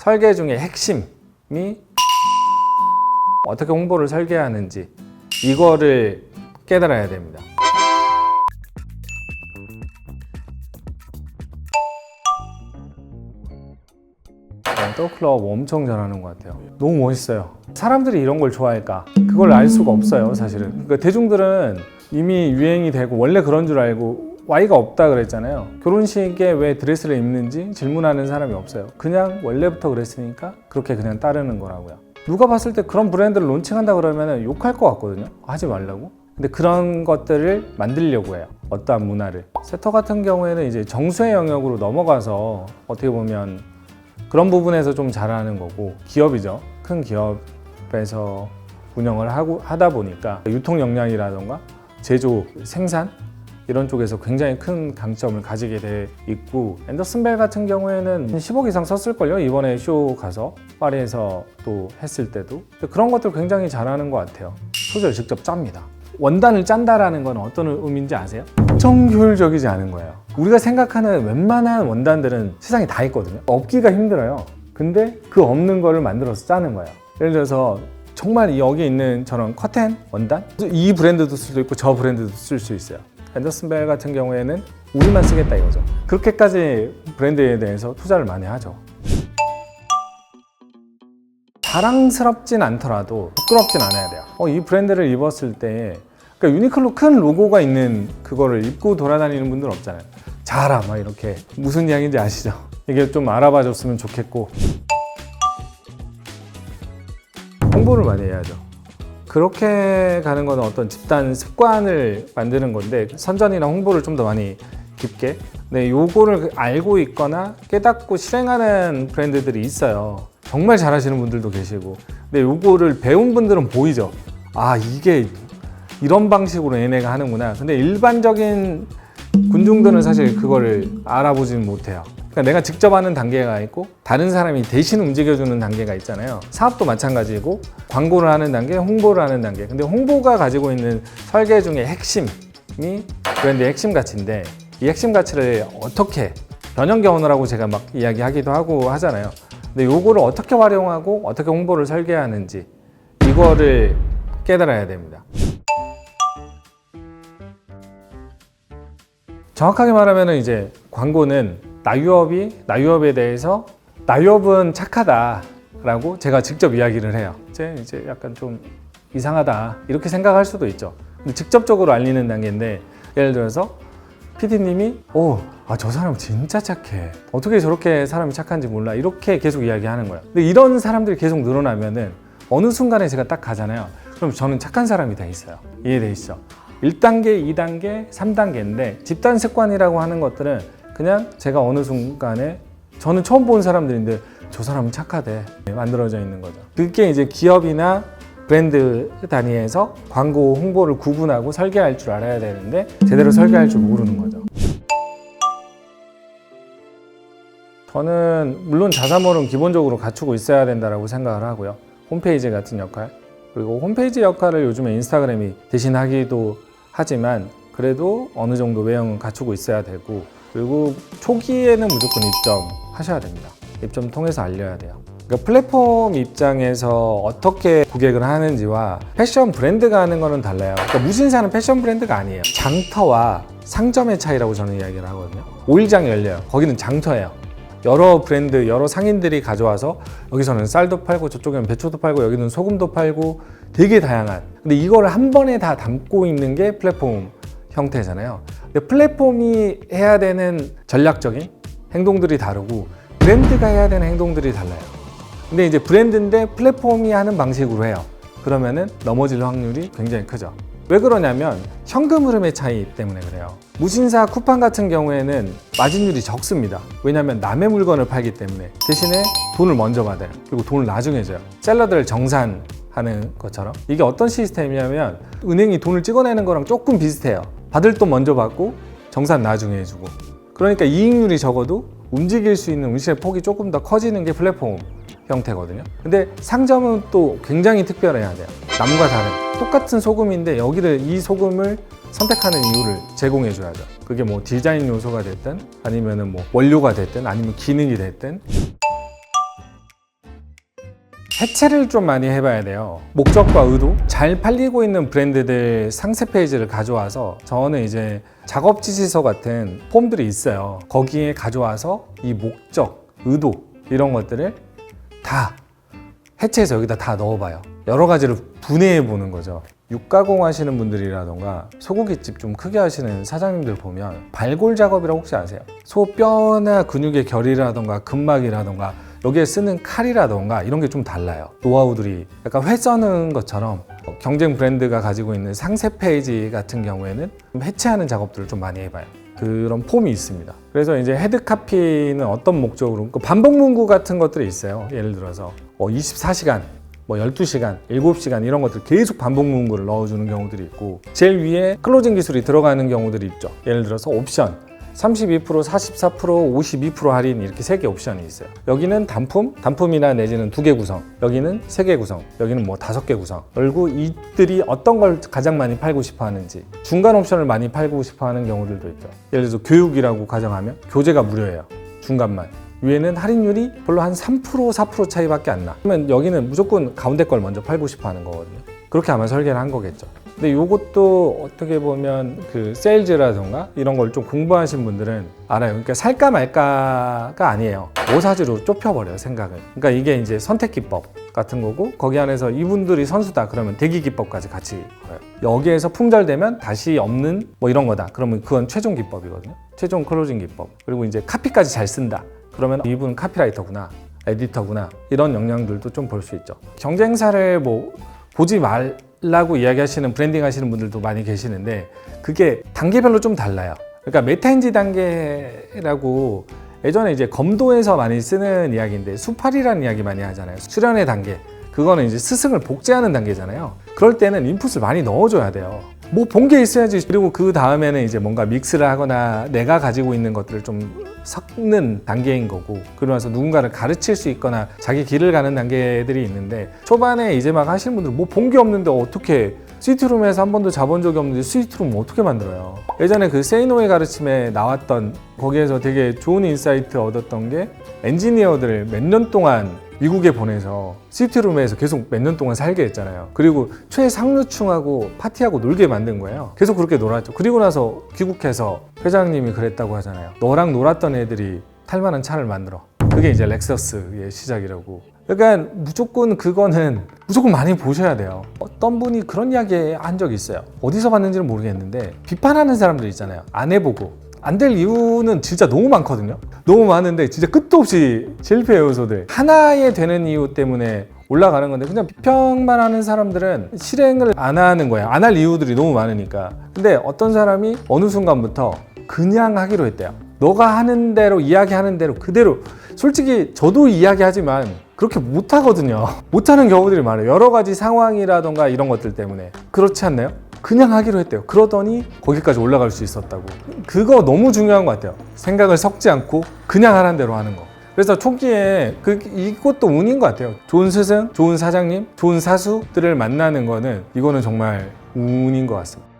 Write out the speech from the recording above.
설계 중에 핵심이 어떻게 홍보를 설계하는지 이거를 깨달아야 됩니다. 더클럽 엄청 잘하는 것 같아요. 너무 멋있어요. 사람들이 이런 걸 좋아할까? 그걸 알 수가 없어요, 사실은. 그러니까 대중들은 이미 유행이 되고 원래 그런 줄 알고 Y가 없다 그랬잖아요. 결혼식에 왜 드레스를 입는지 질문하는 사람이 없어요. 그냥 원래부터 그랬으니까 그렇게 그냥 따르는 거라고요. 누가 봤을 때 그런 브랜드를 론칭한다 그러면 욕할 것 같거든요. 하지 말라고. 근데 그런 것들을 만들려고 해요. 어떠한 문화를. 세터 같은 경우에는 이제 정수의 영역으로 넘어가서 어떻게 보면 그런 부분에서 좀 잘하는 거고, 기업이죠. 큰 기업에서 운영을 하다 보니까 유통 역량이라던가 제조, 생산 이런 쪽에서 굉장히 큰 강점을 가지게 돼 있고, 앤더슨 벨 같은 경우에는 10억 이상 썼을걸요. 이번에 쇼 가서 파리에서 또 했을 때도. 그런 것들 굉장히 잘하는 것 같아요. 소재를 직접 짭니다. 원단을 짠다라는 건 어떤 의미인지 아세요? 엄청 효율적이지 않은 거예요. 우리가 생각하는 웬만한 원단들은 세상에 다 있거든요. 없기가 힘들어요. 근데 그 없는 거를 만들어서 짜는 거예요. 예를 들어서 정말 여기 있는 저런 커튼 원단, 이 브랜드도 쓸 수 있고 저 브랜드도 쓸 수 있어요. 앤더슨 벨 같은 경우에는 우리만 쓰겠다 이거죠. 그렇게까지 브랜드에 대해서 투자를 많이 하죠. 자랑스럽진 않더라도 부끄럽진 않아야 돼요. 이 브랜드를 입었을 때, 그러니까 유니클로 큰 로고가 있는 그거를 입고 돌아다니는 분들은 없잖아요. 자라 막 이렇게. 무슨 이야기인지 아시죠? 이게 좀 알아봐 줬으면 좋겠고, 홍보를 많이 해야죠. 그렇게 가는 거는 어떤 집단 습관을 만드는 건데, 선전이나 홍보를 좀 더 많이 깊게, 네, 요거를 알고 있거나 깨닫고 실행하는 브랜드들이 있어요. 정말 잘하시는 분들도 계시고. 근데 요거를 배운 분들은 보이죠. 아, 이게 이런 방식으로 얘네가 하는구나. 근데 일반적인 군중들은 사실 그거를 알아보지는 못해요. 그러니까 내가 직접 하는 단계가 있고 다른 사람이 대신 움직여주는 단계가 있잖아요. 사업도 마찬가지고 광고를 하는 단계, 홍보를 하는 단계. 근데 홍보가 가지고 있는 설계 중에 핵심이 브랜드의 핵심 가치인데, 이 핵심 가치를 어떻게 변형개헌을 제가 막 이야기하기도 하고 하잖아요. 근데 요거를 어떻게 활용하고 어떻게 홍보를 설계하는지 이거를 깨달아야 됩니다. 정확하게 말하면 이제 광고는 나유업에 대해서 나유업은 착하다라고 제가 직접 이야기를 해요. 이제 약간 좀 이상하다 이렇게 생각할 수도 있죠. 근데 직접적으로 알리는 단계인데, 예를 들어서 PD님이 저 사람 진짜 착해. 어떻게 저렇게 사람이 착한지 몰라. 이렇게 계속 이야기하는 거예요. 근데 이런 사람들이 계속 늘어나면은 어느 순간에 제가 딱 가잖아요. 그럼 저는 착한 사람이 돼 있어요. 이해되시죠? 1단계, 2단계, 3단계인데 집단 습관이라고 하는 것들은 그냥 제가 어느 순간에 저는 처음 본 사람들인데 저 사람은 착하대 만들어져 있는 거죠. 그게 이제 기업이나 브랜드 단위에서 광고 홍보를 구분하고 설계할 줄 알아야 되는데 제대로 설계할 줄 모르는 거죠. 저는 물론 자사몰은 기본적으로 갖추고 있어야 된다고 생각을 하고요. 홈페이지 같은 역할, 그리고 홈페이지 역할을 요즘에 인스타그램이 대신하기도 하지만 그래도 어느 정도 외형은 갖추고 있어야 되고, 그리고 초기에는 무조건 입점하셔야 됩니다. 입점 통해서 알려야 돼요. 그러니까 플랫폼 입장에서 어떻게 고객을 하는지와 패션 브랜드가 하는 거는 달라요. 그러니까 무신사는 패션 브랜드가 아니에요. 장터와 상점의 차이라고 저는 이야기를 하거든요. 오일장이 열려요. 거기는 장터예요. 여러 브랜드, 여러 상인들이 가져와서 여기서는 쌀도 팔고 저쪽에는 배추도 팔고 여기는 소금도 팔고 되게 다양한, 근데 이거를 한 번에 다 담고 있는 게 플랫폼 형태잖아요. 근데 플랫폼이 해야 되는 전략적인 행동들이 다르고 브랜드가 해야 되는 행동들이 달라요. 근데 이제 브랜드인데 플랫폼이 하는 방식으로 해요. 그러면은 넘어질 확률이 굉장히 크죠. 왜 그러냐면 현금 흐름의 차이 때문에 그래요. 무신사 쿠팡 같은 경우에는 마진율이 적습니다. 왜냐하면 남의 물건을 팔기 때문에. 대신에 돈을 먼저 받아요. 그리고 돈을 나중에 줘요. 셀러들 정산하는 것처럼. 이게 어떤 시스템이냐면 은행이 돈을 찍어내는 거랑 조금 비슷해요. 받을 돈 먼저 받고 정산 나중에 해주고. 그러니까 이익률이 적어도 움직일 수 있는 운신의 폭이 조금 더 커지는 게 플랫폼 형태거든요. 근데 상점은 또 굉장히 특별해야 돼요. 남과 다른. 똑같은 소금인데 여기를, 이 소금을 선택하는 이유를 제공해 줘야죠. 그게 뭐 디자인 요소가 됐든 아니면은 뭐 원료가 됐든 아니면 기능이 됐든. 해체를 좀 많이 해봐야 돼요. 목적과 의도, 잘 팔리고 있는 브랜드들 상세 페이지를 가져와서 저는 이제 작업 지시서 같은 폼들이 있어요. 거기에 가져와서 이 목적, 의도 이런 것들을 다 해체해서 여기다 다 넣어봐요. 여러 가지를 분해해 보는 거죠. 육가공 하시는 분들이라던가 소고기집 좀 크게 하시는 사장님들 보면 발골 작업이라고 혹시 아세요? 소 뼈나 근육의 결이라던가 근막이라던가 여기에 쓰는 칼이라던가 이런 게 좀 달라요. 노하우들이 약간 회 써는 것처럼 경쟁 브랜드가 가지고 있는 상세 페이지 같은 경우에는 좀 해체하는 작업들을 좀 많이 해봐요. 그런 폼이 있습니다. 그래서 이제 헤드카피는 어떤 목적으로 반복 문구 같은 것들이 있어요. 예를 들어서 24시간 12시간, 7시간 이런 것들 계속 반복 문구를 넣어주는 경우들이 있고 제일 위에 클로징 기술이 들어가는 경우들이 있죠. 예를 들어서 옵션 32%, 44%, 52% 할인 이렇게 3개 옵션이 있어요. 여기는 단품이나 내지는 2개 구성, 여기는 3개 구성, 여기는 5개 구성. 그리고 이들이 어떤 걸 가장 많이 팔고 싶어 하는지 중간 옵션을 많이 팔고 싶어 하는 경우들도 있죠. 예를 들어서 교육이라고 가정하면 교재가 무료예요. 중간만. 위에는 할인율이 별로 한 3%, 4% 차이밖에 안 나. 그러면 여기는 무조건 가운데 걸 먼저 팔고 싶어 하는 거거든요. 그렇게 아마 설계를 한 거겠죠. 근데 이것도 어떻게 보면 그 세일즈라던가 이런 걸 좀 공부하신 분들은 알아요. 그러니까 살까 말까가 아니에요. 뭐 사지로 좁혀버려요, 생각을. 그러니까 이게 이제 선택 기법 같은 거고 거기 안에서 이분들이 선수다 그러면 대기 기법까지 같이 걸어요. 여기에서 품절되면 다시 없는 뭐 이런 거다. 그러면 그건 최종 기법이거든요. 최종 클로징 기법. 그리고 이제 카피까지 잘 쓴다. 그러면 이분은 카피라이터구나, 에디터구나 이런 역량들도 좀 볼 수 있죠. 경쟁사를 뭐 보지 말라고 이야기하시는 브랜딩 하시는 분들도 많이 계시는데 그게 단계별로 좀 달라요. 그러니까 메타인지 단계라고 예전에 이제 검도에서 많이 쓰는 이야기인데 수팔이라는 이야기 많이 하잖아요. 수련의 단계. 그거는 이제 스승을 복제하는 단계잖아요. 그럴 때는 인풋을 많이 넣어줘야 돼요. 뭐 본 게 있어야지. 그리고 그 다음에는 이제 뭔가 믹스를 하거나 내가 가지고 있는 것들을 좀 섞는 단계인 거고 그러고 나서 누군가를 가르칠 수 있거나 자기 길을 가는 단계들이 있는데 초반에 이제 막 하시는 분들 뭐 본 게 없는데 어떻게 스위트룸에서 한 번도 자본 적이 없는데 스위트룸 어떻게 만들어요? 예전에 그 세이노의 가르침에 나왔던 거기에서 되게 좋은 인사이트 얻었던 게 엔지니어들을 몇 년 동안 미국에 보내서 스위트룸에서 계속 몇 년 동안 살게 했잖아요. 그리고 최상류층하고 파티하고 놀게 만든 거예요. 계속 그렇게 놀았죠. 그리고 나서 귀국해서 회장님이 그랬다고 하잖아요. 너랑 놀았던 애들이 탈만한 차를 만들어. 그게 이제 렉서스의 시작이라고. 그러니까 무조건 그거는 무조건 많이 보셔야 돼요. 어떤 분이 그런 이야기 한 적이 있어요. 어디서 봤는지는 모르겠는데 비판하는 사람들 있잖아요. 안 해보고. 안 될 이유는 진짜 너무 많거든요. 너무 많은데 진짜 끝도 없이 실패 요소들. 하나에 되는 이유 때문에 올라가는 건데 그냥 비평만 하는 사람들은 실행을 안 하는 거예요. 안 할 이유들이 너무 많으니까. 근데 어떤 사람이 어느 순간부터 그냥 하기로 했대요. 너가 하는 대로 이야기하는 대로 그대로. 솔직히 저도 이야기하지만 그렇게 못하거든요. 못하는 경우들이 많아요. 여러 가지 상황이라던가 이런 것들 때문에. 그렇지 않나요? 그냥 하기로 했대요. 그러더니 거기까지 올라갈 수 있었다고. 그거 너무 중요한 것 같아요. 생각을 섞지 않고 그냥 하라는 대로 하는 거. 그래서 초기에 이것도 운인 것 같아요. 좋은 스승, 좋은 사장님, 좋은 사수들을 만나는 거는 이거는 정말 운인 것 같습니다.